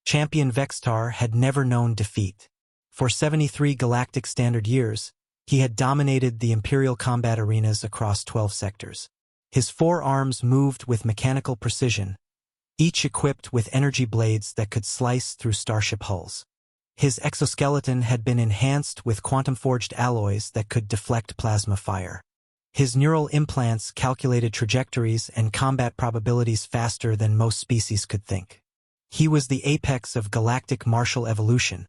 Champion Vextar had never known defeat. For 73 Galactic Standard years, he had dominated the Imperial combat arenas across 12 sectors. His forearms moved with mechanical precision, each equipped with energy blades that could slice through starship hulls. His exoskeleton had been enhanced with quantum-forged alloys that could deflect plasma fire. His neural implants calculated trajectories and combat probabilities faster than most species could think. He was the apex of galactic martial evolution,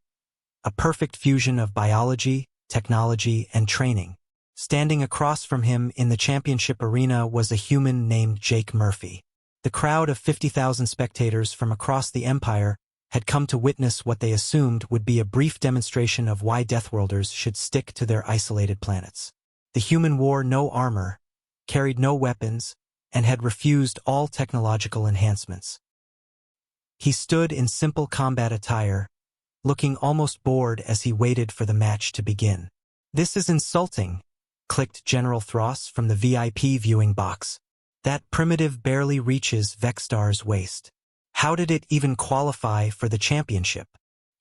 a perfect fusion of biology, technology, and training. Standing across from him in the championship arena was a human named Jake Murphy. The crowd of 50,000 spectators from across the Empire had come to witness what they assumed would be a brief demonstration of why Deathworlders should stick to their isolated planets. The human wore no armor, carried no weapons, and had refused all technological enhancements. He stood in simple combat attire, looking almost bored as he waited for the match to begin. "This is insulting," clicked General Thross from the VIP viewing box. "That primitive barely reaches Vextar's waist. How did it even qualify for the championship?"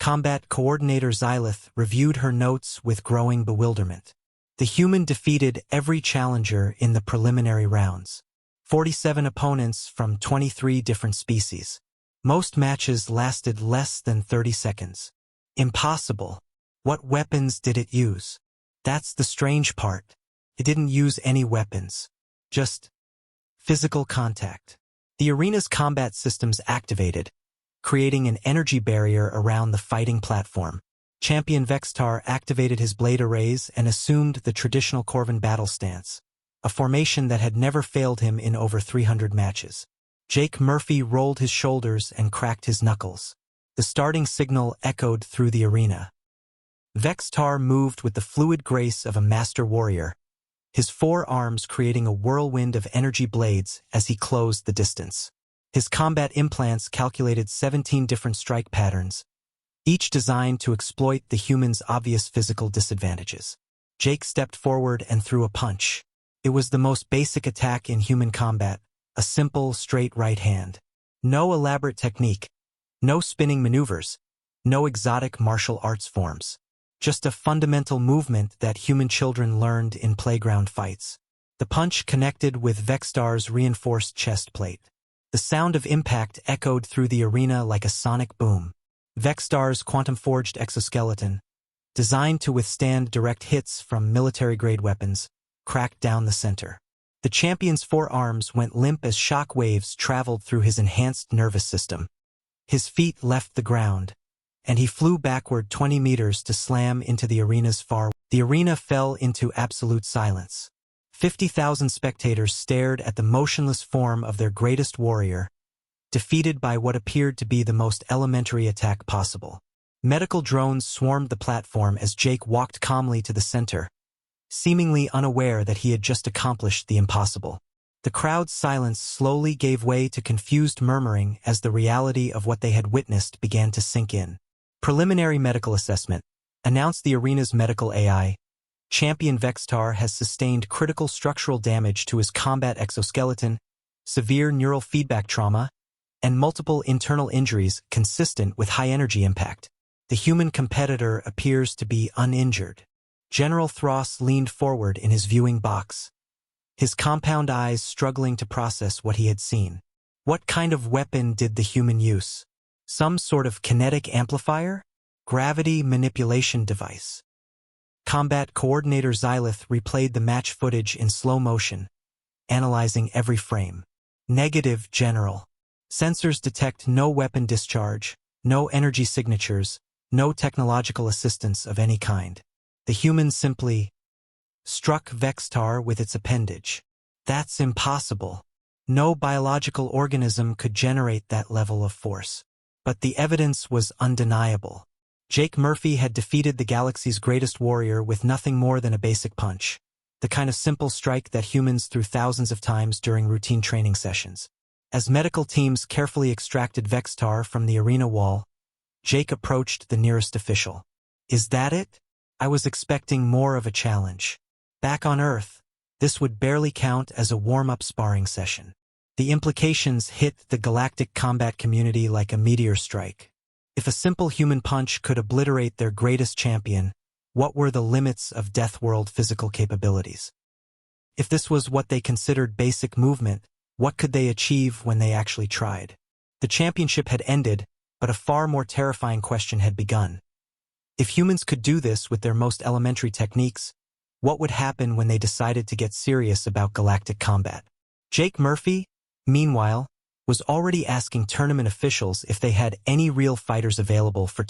Combat Coordinator Xylith reviewed her notes with growing bewilderment. The human defeated every challenger in the preliminary rounds. 47 opponents from 23 different species. Most matches lasted less than 30 seconds. Impossible. What weapons did it use? That's the strange part. It didn't use any weapons. Just physical contact. The arena's combat systems activated, creating an energy barrier around the fighting platform. Champion Vextar activated his blade arrays and assumed the traditional Corvin battle stance, a formation that had never failed him in over 300 matches. Jake Murphy rolled his shoulders and cracked his knuckles. The starting signal echoed through the arena. Vextar moved with the fluid grace of a master warrior, his forearms creating a whirlwind of energy blades as he closed the distance. His combat implants calculated 17 different strike patterns, each designed to exploit the human's obvious physical disadvantages. Jake stepped forward and threw a punch. It was the most basic attack in human combat, a simple, straight right hand. No elaborate technique, no spinning maneuvers, no exotic martial arts forms. Just a fundamental movement that human children learned in playground fights. The punch connected with Vextar's reinforced chest plate. The sound of impact echoed through the arena like a sonic boom. Vextar's quantum-forged exoskeleton, designed to withstand direct hits from military-grade weapons, cracked down the center. The champion's forearms went limp as shock waves traveled through his enhanced nervous system. His feet left the ground, and he flew backward 20 meters to slam into the arena's far. The arena fell into absolute silence. 50,000 spectators stared at the motionless form of their greatest warrior, defeated by what appeared to be the most elementary attack possible. Medical drones swarmed the platform as Jake walked calmly to the center, seemingly unaware that he had just accomplished the impossible. The crowd's silence slowly gave way to confused murmuring as the reality of what they had witnessed began to sink in. Preliminary medical assessment announced the arena's medical AI. Champion Vextar has sustained critical structural damage to his combat exoskeleton, severe neural feedback trauma, and multiple internal injuries consistent with high-energy impact. The human competitor appears to be uninjured. General Thross leaned forward in his viewing box, his compound eyes struggling to process what he had seen. What kind of weapon did the human use? Some sort of kinetic amplifier? Gravity manipulation device? Combat Coordinator Xylith replayed the match footage in slow motion, analyzing every frame. Negative, General. Sensors detect no weapon discharge, no energy signatures, no technological assistance of any kind. The human simply struck Vextar with its appendage. That's impossible. No biological organism could generate that level of force. But the evidence was undeniable. Jake Murphy had defeated the galaxy's greatest warrior with nothing more than a basic punch, the kind of simple strike that humans threw thousands of times during routine training sessions. As medical teams carefully extracted Vextar from the arena wall, Jake approached the nearest official. "Is that it? I was expecting more of a challenge. Back on Earth, this would barely count as a warm-up sparring session." The implications hit the galactic combat community like a meteor strike. If a simple human punch could obliterate their greatest champion, what were the limits of Deathworld physical capabilities? If this was what they considered basic movement, what could they achieve when they actually tried? The championship had ended, but a far more terrifying question had begun. If humans could do this with their most elementary techniques, what would happen when they decided to get serious about galactic combat? Jake Murphy, meanwhile, was already asking tournament officials if they had any real fighters available for